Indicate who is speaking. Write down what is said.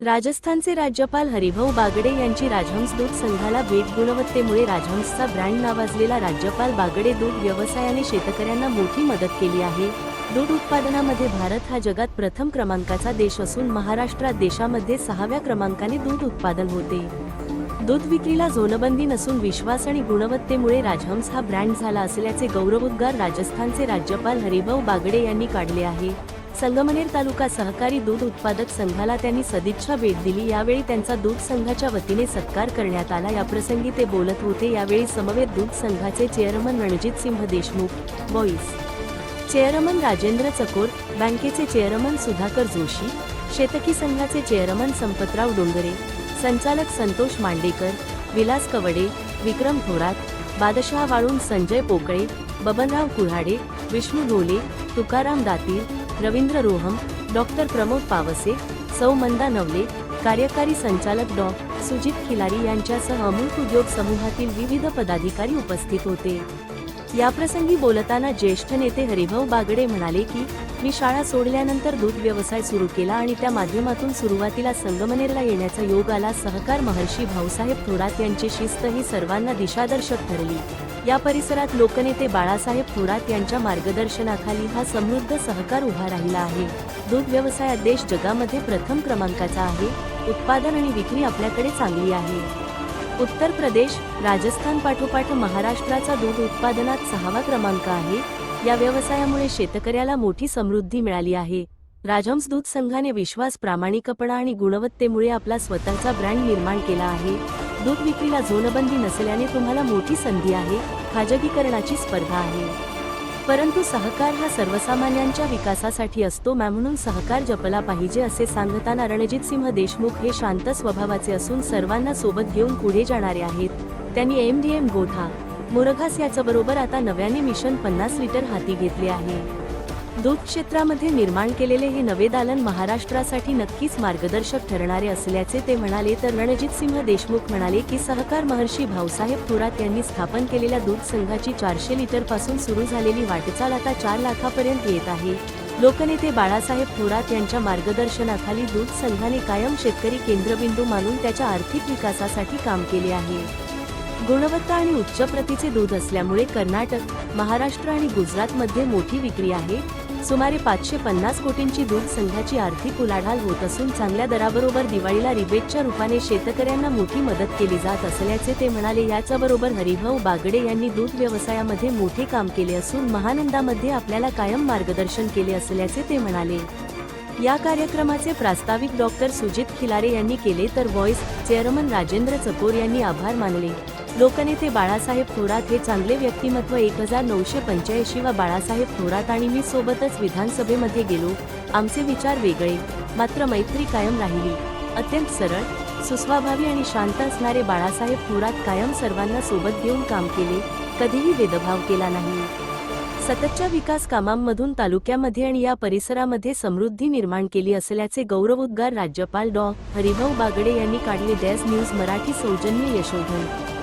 Speaker 1: राजस्थानचे राज्यपाल हरिभाऊ बागडे यांची राजहंस दूध संघाला भेट. गुणवत्तेमुळे राजहंसचा ब्रँड नावाजलेला राज्यपाल बागडे दूध व्यवसायाने शेतकऱ्यांना मोठी मदत केली आहे. दूध उत्पादनामध्ये भारत हा जगात प्रथम क्रमांकाचा देश असून महाराष्ट्रात देशामध्ये 6व्या क्रमांकाने दूध उत्पादन होते. दूध विक्रीला झोनबंदी नसून विश्वास आणि गुणवत्तेमुळे राजहंस हा ब्रँड झाला असल्याचे गौरवोद्गार राजस्थानचे राज्यपाल हरिभाऊ बागडे यांनी काढले आहे. संगमनेर तालुका सहकारी दूध उत्पादक संघाला त्यांनी सदिच्छा भेट दिली. यावेळी त्यांचा दूध संघाच्या वतीने सत्कार करण्यात आला. याप्रसंगी ते बोलत होते. यावेळी समवेत दूध संघाचे chairman Ranjit Singh Deshmukh, voice chairman Rajendra चकोर, बँकेचे चेअरमन सुधाकर जोशी, शेतकी संघाचे चेअरमन संपतराव डोंगरे, संचालक संतोष मांडेकर, विलास कवडे, विक्रम थोरात, बादशाह वाळून, संजय पोकळे, बबनराव कुऱ्हाडे, विष्णू ढोले, तुकाराम दातीर, रवींद्र रोहम, डॉक्टर प्रमोद पावसे, सौ मंदा नवले, कार्यकारी संचालक डॉ. सुजित खिलारी यांच्यासह अमूल उद्योग समूहातील विविध पदाधिकारी उपस्थित होते. याप्रसंगी बोलताना ज्येष्ठ नेते हरिभाऊ बागडे म्हणाले की, मी शाळा सोडल्यानंतर दूध व्यवसाय सुरू केला आणि त्या माध्यमातून सुरुवातीला संगमनेरला येण्याचा योग आला. सहकार महर्षी भाऊसाहेब थोरात यांची शिस्त ही सर्वांना दिशादर्शक ठरली. या परिसरात लोकनेते बाळासाहेब थोरात यांच्या मार्गदर्शनाखाली हा समृद्ध सहकार उभा राहिला आहे. दूध व्यवसायात देश जगामध्ये प्रथम क्रमांकाचा आहे. उत्पादन आणि विक्री आपल्याकडे चांगली आहे. उत्तर प्रदेश, राजस्थान पाठोपाठ महाराष्ट्राचा दूध उत्पादनात 6वा क्रमांक आहे. या व्यवसायामुळे शेतकऱ्याला मोठी समृद्धी मिळाली आहे. राजहंस दूध संघाने विश्वास, प्रामाणिकपणा आणि गुणवत्तेमुळे आपला स्वतःचा ब्रँड निर्माण केला आहे. दूध विक्रीला झोनबंदी नसल्याने तुम्हाला मोठी संधी आहे. खाजगीकरणाची स्पर्धा आहे, परंतु सहकार हा सर्वसामान्यांच्या विकासासाठी असतो. म्हणून सहकार जपला पाहिजे असे सांगताना रणजित सिंह देशमुख हे शांत स्वभावाचे असून सर्वांना सोबत घेऊन पुढे जाणारे आहेत. त्यांनी एमडीएम गोठा मुरघास याच्याबरोबर आता नव्याने मिशन 50 लिटर हाती घेतले आहे. दूध क्षेत्रामध्ये निर्माण केलेले हे नवे दालन महाराष्ट्रासाठी नक्कीच मार्गदर्शक ठरणारे असल्याचे ते म्हणाले. तर रणजित सिंह देशमुख म्हणाले की, सहकार महर्षी भाऊसाहेब थोरात यांनी स्थापन केलेल्या दूध संघाची 400 लिटर पासून सुरू झालेली वाटचाल आता 4 लाखापर्यंत येत आहे. लोकनेते बाळासाहेब थोरात यांच्या मार्गदर्शनाखाली दूध संघाने कायम शेतकरी केंद्रबिंदू मानून त्याच्या आर्थिक विकासासाठी काम केले आहे. गुणवत्ता आणि उच्च प्रतीचे दूध असल्यामुळे कर्नाटक, महाराष्ट्र आणि गुजरातमध्ये मोठी विक्री आहे. सुमारे 550 कोटींची दूध संघाची आर्थिक उलाढाल होत असून चांगल्या दराबरोबर दिवाळीला रिबेटच्या रूपाने शेतकऱ्यांना मोठी मदत केली जात असल्याचे ते म्हणाले. याच्याबरोबर हरिभाऊ बागडे यांनी दूध व्यवसायामध्ये मोठे काम केले असून महानंदामध्ये आपल्याला कायम मार्गदर्शन केले असल्याचे ते म्हणाले. या कार्यक्रमाचे प्रास्ताविक डॉक्टर सुजित खिलारे यांनी केले. तर व्हॉइस चेअरमन राजेंद्र चकोर यांनी आभार मानले. लोकनेते बाळासाहेब थोरात हे चांगले व्यक्तिमत्व. 1985 वा बाळासाहेब थोरात आणि मी सोबतच विधानसभेमध्ये गेलो. आमचे विचार वेगळे, मात्र मैत्री कायम राहिली. अत्यंत सरळ, सुस्वभावी आणि शांत असणारे बाळासाहेब थोरात कायम सर्वांना सोबत घेऊन काम केले, कधीही भेदभाव केला नाही. सततच्या विकास कामांमधून तालुक्यामध्ये आणि या परिसरामध्ये समृद्धी निर्माण केली असल्याचे गौरवोद्गार राज्यपाल डॉ. हरिभाऊ बागडे यांनी काढले. डॅश न्यूज मराठी सौजन्य यशोधन.